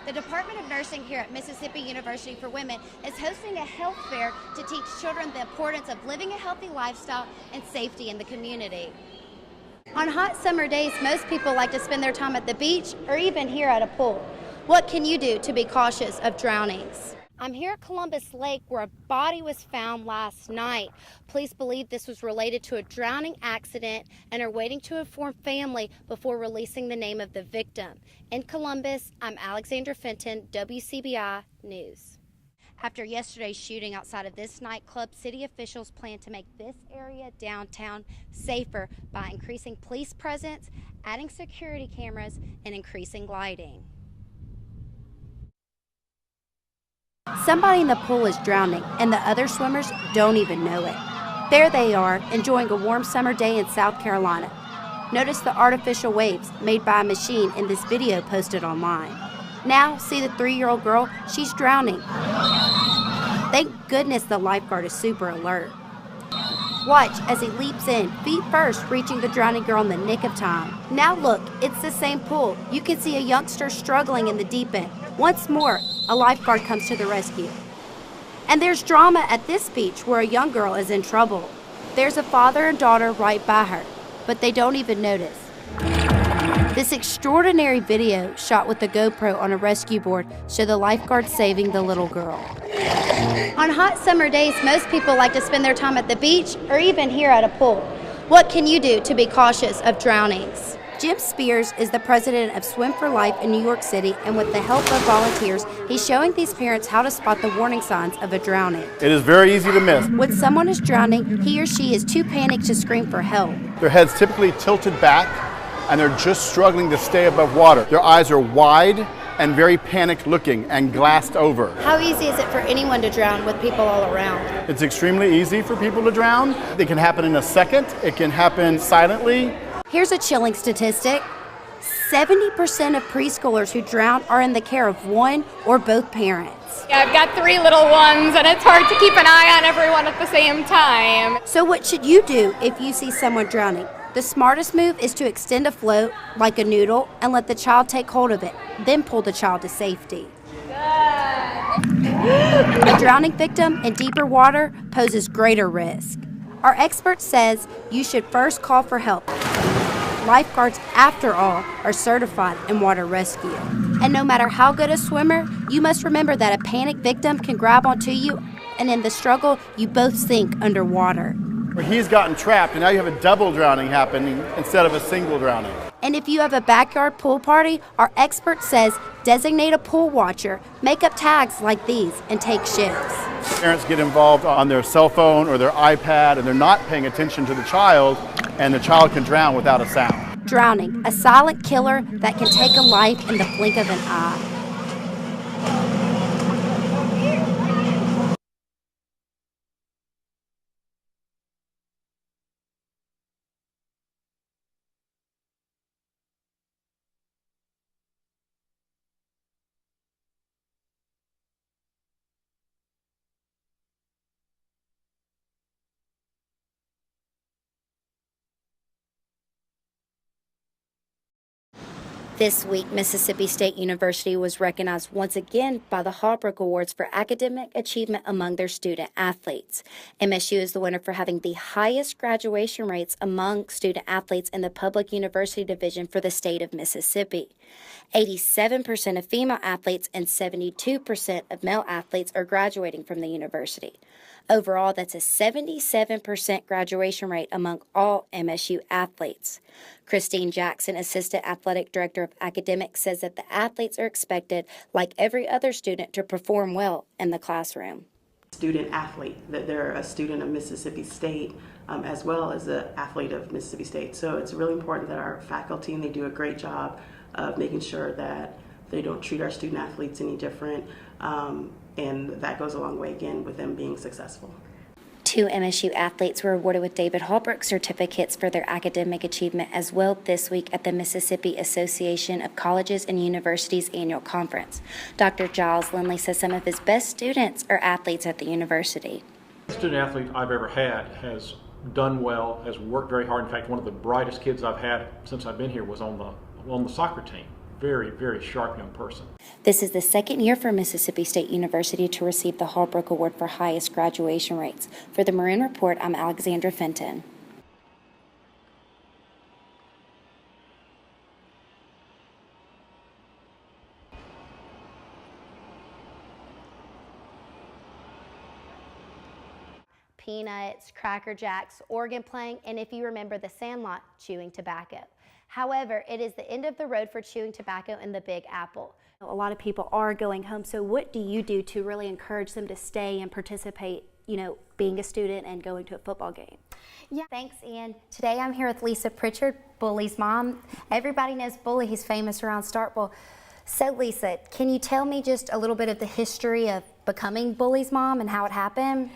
The Department of Nursing here at Mississippi University for Women is hosting a health fair to teach children the importance of living a healthy lifestyle and safety in the community. On hot summer days, most people like to spend their time at the beach or even here at a pool. What can you do to be cautious of drownings? I'm here at Columbus Lake where a body was found last night. Police believe this was related to a drowning accident and are waiting to inform family before releasing the name of the victim. In Columbus, I'm Alexandra Fenton, WCBI News. After yesterday's shooting outside of this nightclub, city officials plan to make this area downtown safer by increasing police presence, adding security cameras, and increasing lighting. Somebody in the pool is drowning, and the other swimmers don't even know it. There they are, enjoying a warm summer day in South Carolina. Notice the artificial waves made by a machine in this video posted online. Now, see the 3-year-old girl? She's drowning. Thank goodness the lifeguard is super alert. Watch as he leaps in, feet first, reaching the drowning girl in the nick of time. Now look, it's the same pool. You can see a youngster struggling in the deep end. Once more, a lifeguard comes to the rescue. And there's drama at this beach where a young girl is in trouble. There's a father and daughter right by her, but they don't even notice. This extraordinary video, shot with a GoPro on a rescue board, show the lifeguard saving the little girl. On hot summer days, most people like to spend their time at the beach or even here at a pool. What can you do to be cautious of drownings? Jim Spears is the president of Swim for Life in New York City, and with the help of volunteers, he's showing these parents how to spot the warning signs of a drowning. It is very easy to miss. When someone is drowning, he or she is too panicked to scream for help. Their head's typically tilted back, and they're just struggling to stay above water. Their eyes are wide and very panicked looking and glassed over. How easy is it for anyone to drown with people all around? It's extremely easy for people to drown. It can happen in a second. It can happen silently. Here's a chilling statistic. 70% of preschoolers who drown are in the care of one or both parents. Yeah, I've got 3 little ones, and it's hard to keep an eye on everyone at the same time. So what should you do if you see someone drowning? The smartest move is to extend a float like a noodle and let the child take hold of it, then pull the child to safety. A drowning victim in deeper water poses greater risk. Our expert says you should first call for help. Lifeguards, after all, are certified in water rescue. And no matter how good a swimmer, you must remember that a panicked victim can grab onto you, and in the struggle, you both sink underwater. He's gotten trapped, and now you have a double drowning happening instead of a single drowning. And if you have a backyard pool party, our expert says designate a pool watcher, make up tags like these, and take shifts. Parents get involved on their cell phone or their iPad, and they're not paying attention to the child, and the child can drown without a sound. Drowning, a silent killer that can take a life in the blink of an eye. This week, Mississippi State University was recognized once again by the Hallbrook Awards for academic achievement among their student athletes. MSU is the winner for having the highest graduation rates among student athletes in the public university division for the state of Mississippi. 87% of female athletes and 72% of male athletes are graduating from the university. Overall, that's a 77% graduation rate among all MSU athletes. Christine Jackson, Assistant Athletic Director of Academics, says that the athletes are expected, like every other student, to perform well in the classroom. Student athlete, that they're a student of Mississippi State as well as an athlete of Mississippi State. So it's really important that our faculty, and they do a great job of making sure that they don't treat our student athletes any different. And that goes a long way, again, with them being successful. 2 MSU athletes were awarded with David Hallbrook certificates for their academic achievement as well this week at the Mississippi Association of Colleges and Universities annual conference. Dr. Giles Lindley says some of his best students are athletes at the university. The student athlete I've ever had has done well, has worked very hard. In fact, one of the brightest kids I've had since I've been here was on the soccer team. very, very sharp young person. This is the second year for Mississippi State University to receive the Holbrook Award for highest graduation rates. For the Marin Report, I'm Alexandra Fenton. Peanuts, Cracker Jacks, organ playing, and if you remember The Sandlot, chewing tobacco. However, it is the end of the road for chewing tobacco in the Big Apple. A lot of people are going home, so what do you do to really encourage them to stay and participate, being a student and going to a football game? Yeah, thanks, Ian. Today I'm here with Lisa Pritchard, Bully's mom. Everybody knows Bully, he's famous around Starkville. So Lisa, can you tell me just a little bit of the history of becoming Bully's mom and how it happened?